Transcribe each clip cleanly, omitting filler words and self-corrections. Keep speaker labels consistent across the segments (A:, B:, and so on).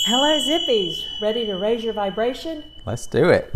A: Hello, Zippies. Ready to raise your vibration?
B: Let's do it.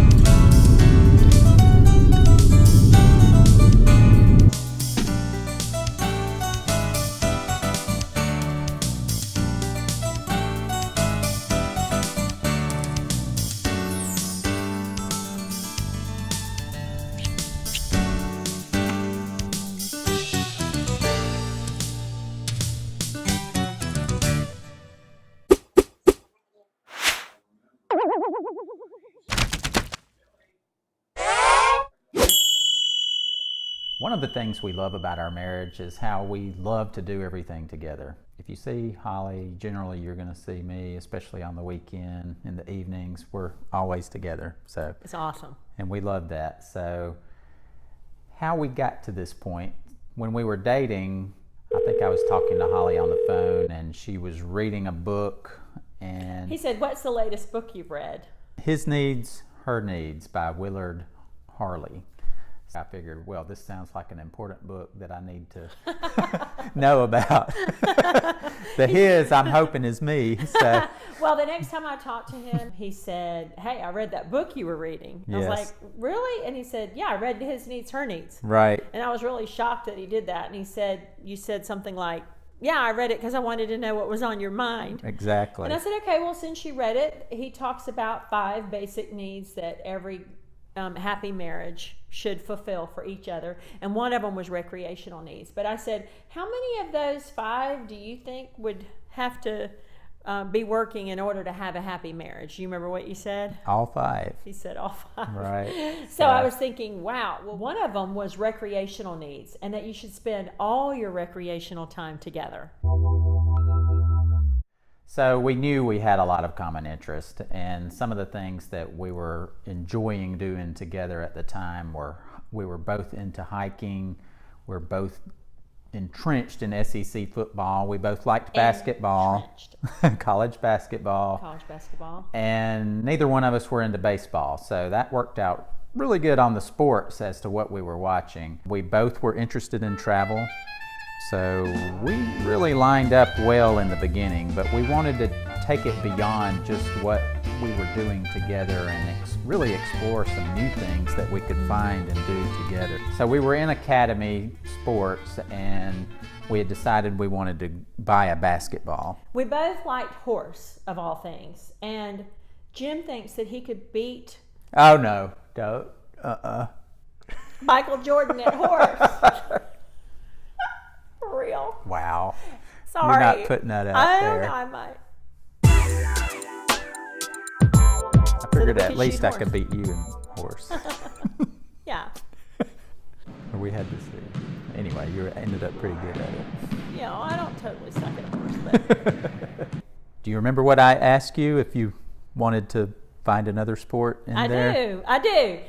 B: One of the things we love about our marriage is how we love to do everything together. If you see Holly, generally you're going to see me, especially on the weekend, in the evenings. We're always together. So
A: It's awesome.
B: and we love that. So how we got to this point, when we were dating, I think I was talking to Holly on the phone and she was reading a book, and
A: He said, "What's the latest book you've read?"
B: His Needs, Her Needs by Willard Harley. I figured, well, this sounds like an important book that I need to know about. The his, I'm hoping, is me. So.
A: Well, the next time I talked to him, he said, "Hey, I read that book you were reading." I was
B: Yes.
A: like, "Really?" And he said, "Yeah, I read His Needs, Her Needs."
B: Right.
A: And I was really shocked that he did that. And he said, "You said something like, 'Yeah, I read it because I wanted to know what was on your mind.'"
B: Exactly.
A: And I said, "Okay, well, since you read it," he talks about 5 basic needs that every happy marriage should fulfill for each other, and one of them was recreational needs. But I said, how many of those 5 do you think would have to be working in order to have a happy marriage? Do you remember what you said?
B: All 5.
A: He said all 5.
B: Right.
A: So I was thinking, wow, well, one of them was recreational needs, and that you should spend all your recreational time together.
B: So we knew we had a lot of common interest, and some of the things that we were enjoying doing together at the time were, we were both into hiking, we're both entrenched in SEC football, we both liked basketball, college basketball, and neither one of us were into baseball, so that worked out really good on the sports as to what we were watching. We both were interested in travel. So we really lined up well in the beginning, but we wanted to take it beyond just what we were doing together and really explore some new things that we could find and do together. So we were in academy sports, and we had decided we wanted to buy a basketball.
A: We both liked horse, of all things, and Jim thinks that he could beat
B: Oh no, don't.
A: Michael Jordan at horse. For real.
B: Wow.
A: Sorry.
B: You're not putting that out there.
A: I might.
B: I figured
A: we
B: at
A: could
B: least
A: shoot
B: I
A: horse.
B: could beat you in horse.
A: Yeah.
B: Or we had to see. Anyway, you ended up pretty good at it.
A: You know, I don't totally suck at horse, but
B: Do you remember what I asked you if you wanted to find another sport in there?
A: I do.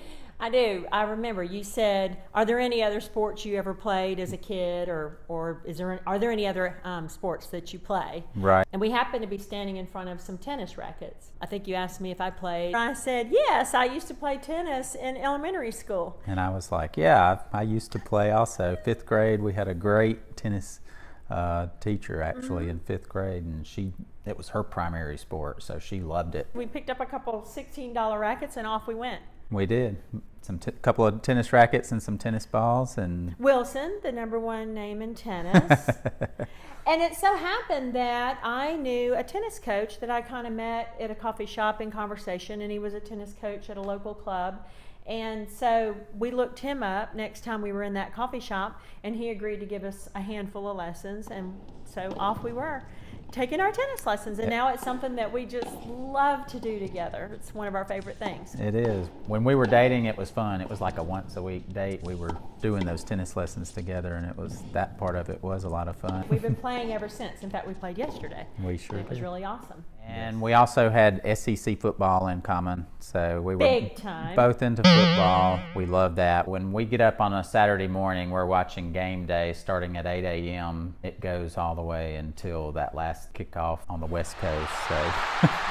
A: I remember you said, "Are there any other sports you ever played as a kid, or are there any other sports that you play?"
B: Right.
A: And we happened to be standing in front of some tennis rackets. I think you asked me if I played. I said, "Yes, I used to play tennis in elementary school."
B: And I was like, yeah, I used to play also. 5th grade, we had a great tennis teacher actually in 5th grade, and it was her primary sport, so she loved it.
A: We picked up a couple $16 rackets and off we went.
B: We did. Couple of tennis rackets and some tennis balls, and
A: Wilson, the #1 name in tennis. And it so happened that I knew a tennis coach that I kind of met at a coffee shop in conversation, and he was a tennis coach at a local club. And so we looked him up next time we were in that coffee shop, and he agreed to give us a handful of lessons, and so off we were, taking our tennis lessons, and now it's something that we just love to do together. It's one of our favorite things.
B: it is. When we were dating, it was fun. It was like a once-a-week date. We were doing those tennis lessons together, and that part of it was a lot of fun.
A: We've been playing ever since. In fact, we played yesterday.
B: We sure
A: It was
B: did.
A: really awesome.
B: And we also had SEC football in common, so we were
A: Big time.
B: both into football. We love that. When we get up on a Saturday morning, we're watching game day starting at 8 a.m. It goes all the way until that last kickoff on the West Coast. So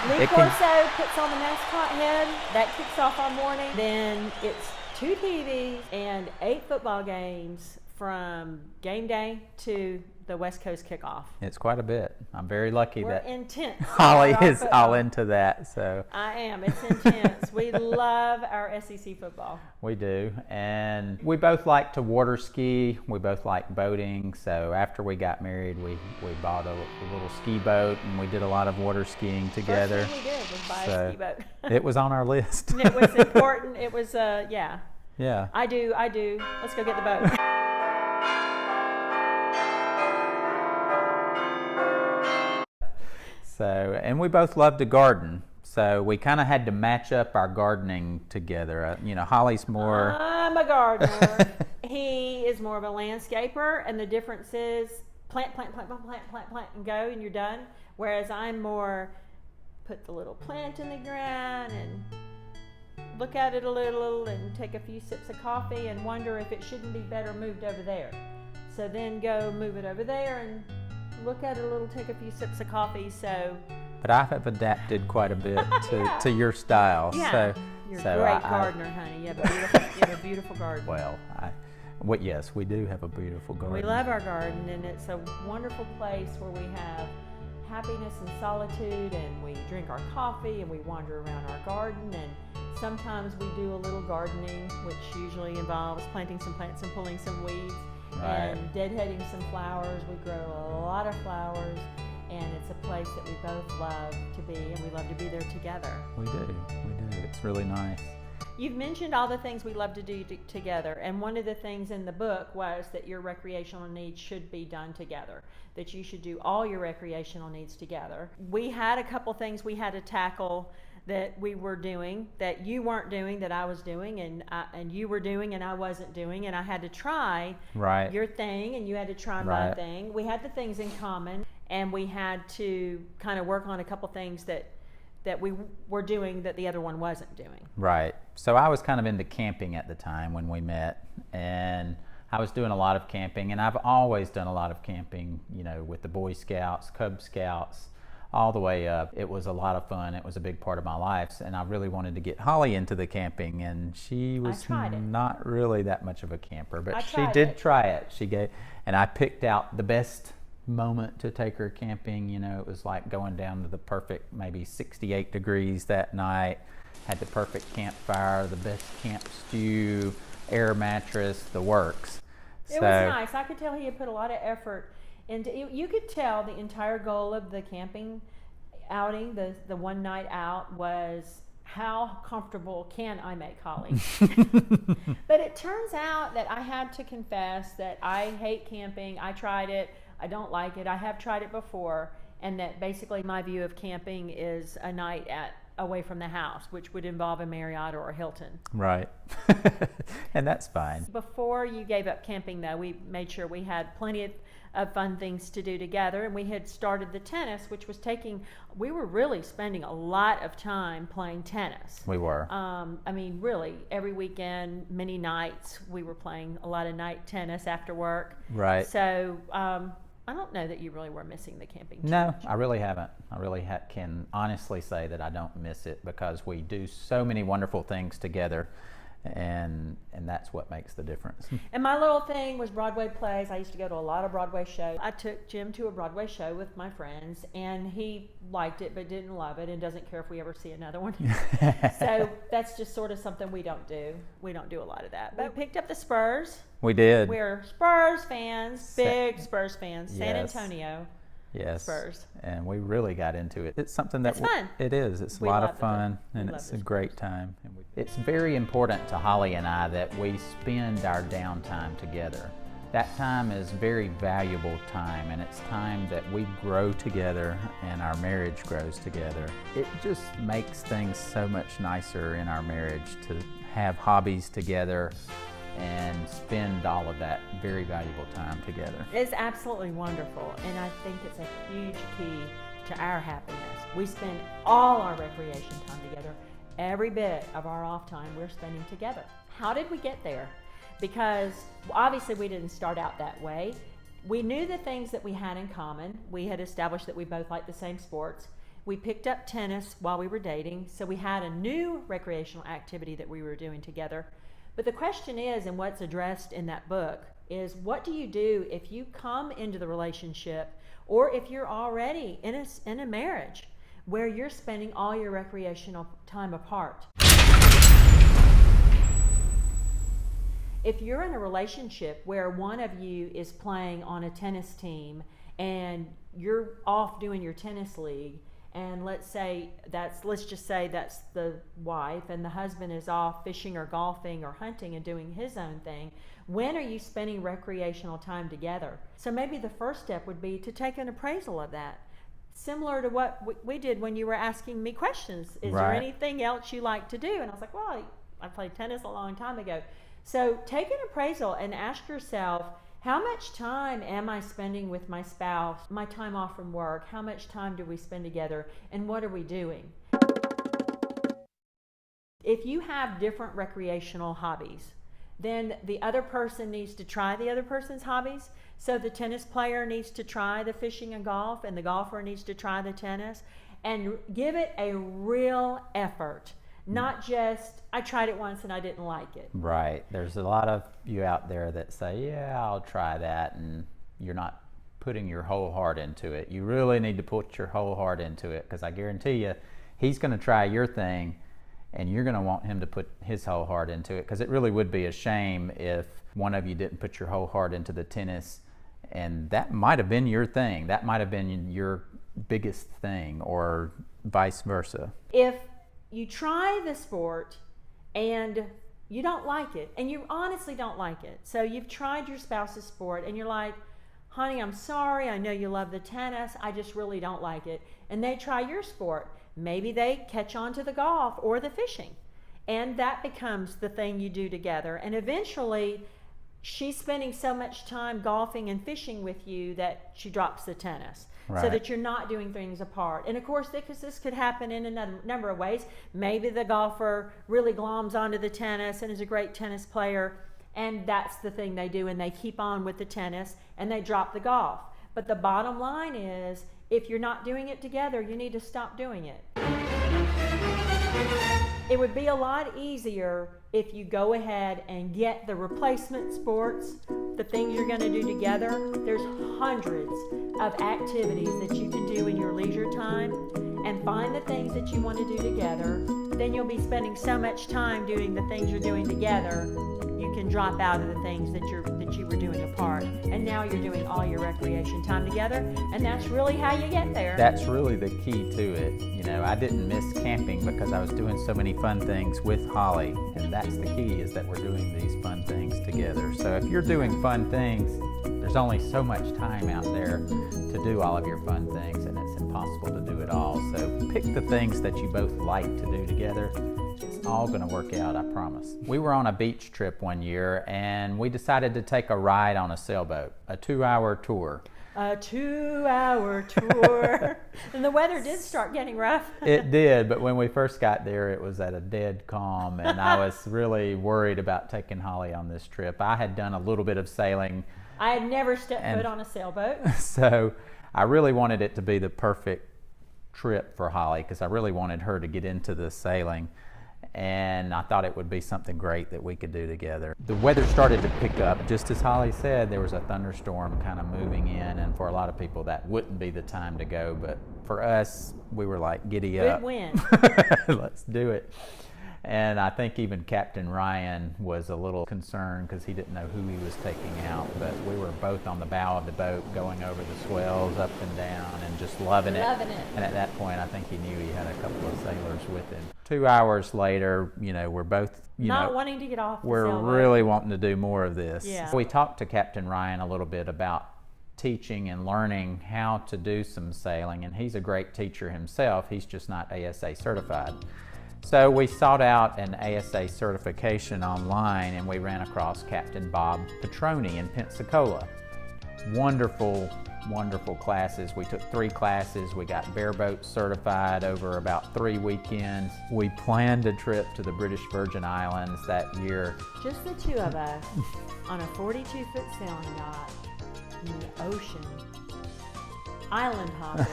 A: Lee
B: it can-
A: Corso puts on the mascot head. That kicks off our morning. Then it's 2 TVs and 8 football games from game day to the West Coast kickoff.
B: It's quite a bit. I'm very lucky
A: We're
B: that
A: intense.
B: Holly
A: about our
B: is
A: football.
B: all into that. So
A: I am. It's intense. We love our SEC football.
B: we do. And we both like to water ski. We both like boating. So after we got married, we bought a little ski boat, and we did a lot of water skiing together.
A: First thing we did was buy
B: So
A: a ski boat.
B: It was on our list.
A: It was important. It was, yeah.
B: Yeah.
A: I do. Let's go get the boat.
B: So, and we both love to garden. So we kind of had to match up our gardening together. You know, Holly's more.
A: I'm a gardener. He is more of a landscaper, and the difference is plant, and go, and you're done. Whereas I'm more put the little plant in the ground and look at it a little and take a few sips of coffee and wonder if it shouldn't be better moved over there. So then go move it over there and look at it a little, take a few sips of coffee. So,
B: But I have adapted quite a bit
A: Yeah.
B: to your style.
A: yeah,
B: So,
A: you're
B: so
A: a great
B: I-
A: gardener, honey. You have a beautiful garden.
B: Well, yes, we do have a beautiful garden.
A: We love our garden, and it's a wonderful place where we have happiness and solitude, and we drink our coffee and we wander around our garden, and sometimes we do a little gardening, which usually involves planting some plants and pulling some weeds
B: Right.
A: and deadheading some flowers. We grow a lot of flowers, and it's a place that we both love to be, and we love to be there together.
B: We do. It's really nice.
A: You've mentioned all the things we love to do together, and one of the things in the book was that your recreational needs should be done together, that you should do all your recreational needs together. We had a couple things we had to tackle that we were doing, that you weren't doing, that I was doing, and you were doing and I wasn't doing, and I had to try
B: Right.
A: your thing and you had to try my
B: Right.
A: thing. We had the things in common, and we had to kind of work on a couple things that we were doing that the other one wasn't doing.
B: Right. So I was kind of into camping at the time when we met, and I was doing a lot of camping, and I've always done a lot of camping, you know, with the Boy Scouts, Cub Scouts, all the way up. It was a lot of fun. It was a big part of my life, and I really wanted to get Holly into the camping, and she was
A: tried it.
B: not really that much of a camper,
A: I
B: but she
A: tried
B: did
A: it.
B: try it. And I picked out the best moment to take her camping. You know, it was like going down to the perfect, maybe 68 degrees that night, had the perfect campfire, the best camp stew, air mattress, the works.
A: It was nice. I could tell he had put a lot of effort into it. You could tell the entire goal of the camping outing, the one night out, was how comfortable can I make Holly? But it turns out that I had to confess that I hate camping. I tried it. I don't like it. I have tried it before, and that basically my view of camping is a night away from the house, which would involve a Marriott or a Hilton.
B: Right. And that's fine.
A: Before you gave up camping, though, we made sure we had plenty of fun things to do together, and we had started the tennis, which was we were really spending a lot of time playing tennis.
B: We were.
A: I mean, really, every weekend, many nights, we were playing a lot of night tennis after work.
B: Right.
A: So, I don't know that you really were missing the camping too
B: No,
A: much.
B: I really haven't. I really can honestly say that I don't miss it, because we do so many wonderful things together, and that's what makes the difference.
A: And my little thing was Broadway plays. I used to go to a lot of Broadway shows. I took Jim to a Broadway show with my friends, and he liked it but didn't love it and doesn't care if we ever see another one. So that's just sort of something we don't do. We don't do a lot of that. But we picked up the Spurs.
B: We did.
A: We're Spurs fans, big Spurs fans. San
B: Yes.
A: Antonio.
B: Yes.
A: Spurs.
B: And we really got into it. It's something that
A: It's fun.
B: It is. It's a
A: We
B: lot
A: love
B: of
A: it.
B: fun,
A: We
B: and
A: love
B: it's
A: the
B: a great time. It's very important to Holly and I that we spend our downtime together. That time is very valuable time, and it's time that we grow together and our marriage grows together. It just makes things so much nicer in our marriage to have hobbies together and spend all of that very valuable time together.
A: It's absolutely wonderful, and I think it's a huge key to our happiness. We spend all our recreation time together. Every bit of our off time we're spending together. How did we get there? Because obviously we didn't start out that way. We knew the things that we had in common. We had established that we both liked the same sports. We picked up tennis while we were dating, so we had a new recreational activity that we were doing together. But the question is, and what's addressed in that book, is what do you do if you come into the relationship, or if you're already in a marriage where you're spending all your recreational time apart. If you're in a relationship where one of you is playing on a tennis team and you're off doing your tennis league, and let's just say that's the wife, and the husband is off fishing or golfing or hunting and doing his own thing, when are you spending recreational time together? So maybe the first step would be to take an appraisal of that. Similar to what we did when you were asking me questions. Is there anything else you like to do? And I was like, well, I played tennis a long time ago. So take an appraisal and ask yourself, how much time am I spending with my spouse? My time off from work, how much time do we spend together, and what are we doing? If you have different recreational hobbies, then the other person needs to try the other person's hobbies. So the tennis player needs to try the fishing and golf, and the golfer needs to try the tennis, and give it a real effort. Not just, I tried it once and I didn't like it.
B: Right. There's a lot of you out there that say, yeah, I'll try that, and you're not putting your whole heart into it. You really need to put your whole heart into it, because I guarantee you, he's going to try your thing, and you're going to want him to put his whole heart into it, because it really would be a shame if one of you didn't put your whole heart into the tennis, and that might have been your thing. That might have been your biggest thing, or vice versa.
A: If you try the sport and you don't like it, and you honestly don't like it, so you've tried your spouse's sport and you're like, honey, I'm sorry, I know you love the tennis, I just really don't like it, and they try your sport, maybe they catch on to the golf or the fishing, and that becomes the thing you do together, and eventually she's spending so much time golfing and fishing with you that she drops the tennis. Right. So that you're not doing things apart. And of course, because this could happen in a number of ways. Maybe the golfer really gloms onto the tennis and is a great tennis player, and that's the thing they do, and they keep on with the tennis and they drop the golf. But the bottom line is, if you're not doing it together, you need to stop doing it. It would be a lot easier if you go ahead and get the replacement sports, the things you're going to do together. There's hundreds of activities that you can do in your leisure time, and find the things that you want to do together. Then you'll be spending so much time doing the things you're doing together, you can drop out of the things that you were doing apart. And now you're doing all your recreation time together, and that's really how you get there.
B: That's really the key to it. You know, I didn't miss camping because I was doing so many fun things with Holly, and that's the key, is that we're doing these fun things together. So if you're doing fun things, there's only so much time out there to do all of your fun things, and it's impossible to do it all. So pick the things that you both like to do together. It's all going to work out, I promise. We were on a beach trip one year, and we decided to take a ride on a sailboat, a 2-hour tour.
A: A 2-hour tour. And the weather did start getting rough.
B: It did, but when we first got there, it was at a dead calm, and I was really worried about taking Holly on this trip. I had done a little bit of sailing.
A: I had never stepped foot on a sailboat.
B: So I really wanted it to be the perfect trip for Holly, because I really wanted her to get into the sailing, and I thought it would be something great that we could do together. The weather started to pick up. Just as Holly said, there was a thunderstorm kind of moving in, and for a lot of people that wouldn't be the time to go, but for us, we were like, giddy up.
A: Good wind.
B: Let's do it. And I think even Captain Ryan was a little concerned because he didn't know who he was taking out, but we were both on the bow of the boat going over the swells up and down and just loving it. And at that point, I think he knew he had a couple of sailors with him. 2 hours later, you know, we're both,
A: not wanting to get off the
B: we're
A: sailboat.
B: Really wanting to do more of this.
A: Yeah.
B: We talked to Captain Ryan a little bit about teaching and learning how to do some sailing, and he's a great teacher himself. He's just not ASA certified. So we sought out an ASA certification online, and we ran across Captain Bob Petroni in Pensacola. Wonderful, wonderful classes. We took 3 classes. We got bareboat certified over about 3 weekends. We planned a trip to the British Virgin Islands that year.
A: Just the 2 of us on a 42-foot sailing yacht in the ocean, island hopping.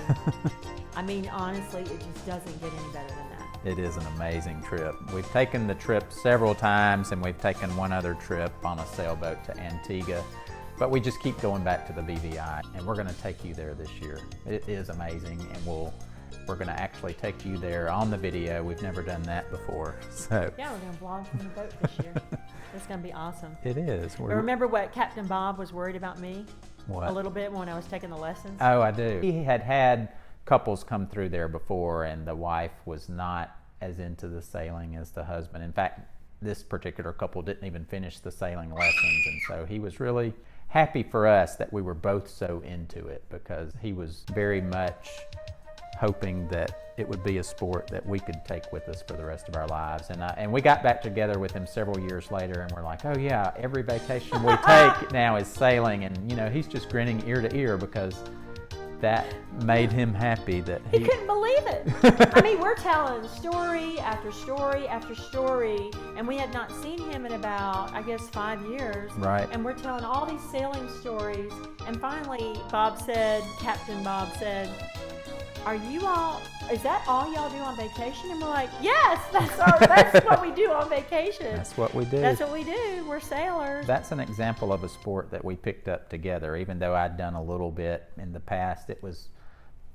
A: I mean, honestly, it just doesn't get any better than that.
B: It is an amazing trip. We've taken the trip several times, and we've taken one other trip on a sailboat to Antigua, but we just keep going back to the BVI, and we're going to take you there this year. It is amazing, and we're going to actually take you there on the video. We've never done that before. So
A: Yeah, we're going to vlog from the boat this year. It's going to be awesome.
B: it is.
A: But remember what Captain Bob was worried about me
B: What?
A: a little bit when I was taking the lessons?
B: Oh, I do. He had couples come through there before, and the wife was not as into the sailing as the husband. In fact, this particular couple didn't even finish the sailing lessons, and so he was really happy for us that we were both so into it, because he was very much hoping that it would be a sport that we could take with us for the rest of our lives. And we got back together with him several years later, and we're like, oh yeah, every vacation we take now is sailing. And you know, he's just grinning ear to ear because that made him happy that
A: He couldn't believe it. I mean, we're telling story after story after story, and we had not seen him in about, I guess, 5 years.
B: Right.
A: And we're telling all these sailing stories, and finally Captain Bob said, is that all y'all do on vacation? And we're like, yes, that's what we do on vacation.
B: That's what we do.
A: That's what we do. We're sailors.
B: That's an example of a sport that we picked up together. Even though I'd done a little bit in the past, it was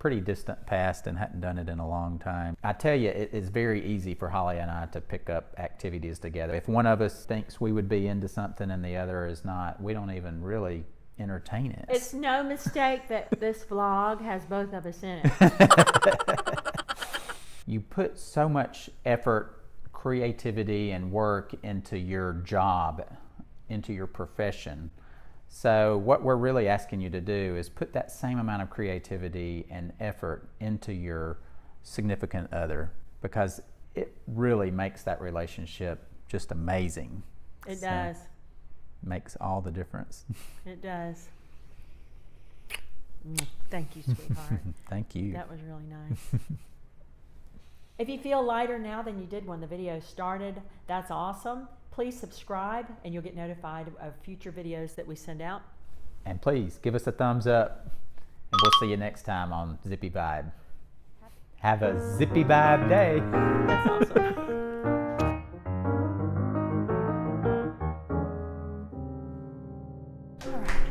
B: pretty distant past and hadn't done it in a long time. I tell you, it is very easy for Holly and I to pick up activities together. If one of us thinks we would be into something and the other is not, we don't even really entertain it.
A: It's no mistake that this vlog has both of us in it.
B: You put so much effort, creativity, and work into your job, into your profession. So what we're really asking you to do is put that same amount of creativity and effort into your significant other, because it really makes that relationship just amazing.
A: It does.
B: Makes all the difference.
A: It does. Thank you, sweetheart.
B: Thank you.
A: That was really nice. If you feel lighter now than you did when the video started, that's awesome. Please subscribe, and you'll get notified of future videos that we send out.
B: And please give us a thumbs up, and we'll see you next time on Zippy Vibe. Have a Zippy Vibe day.
A: That's awesome. All right.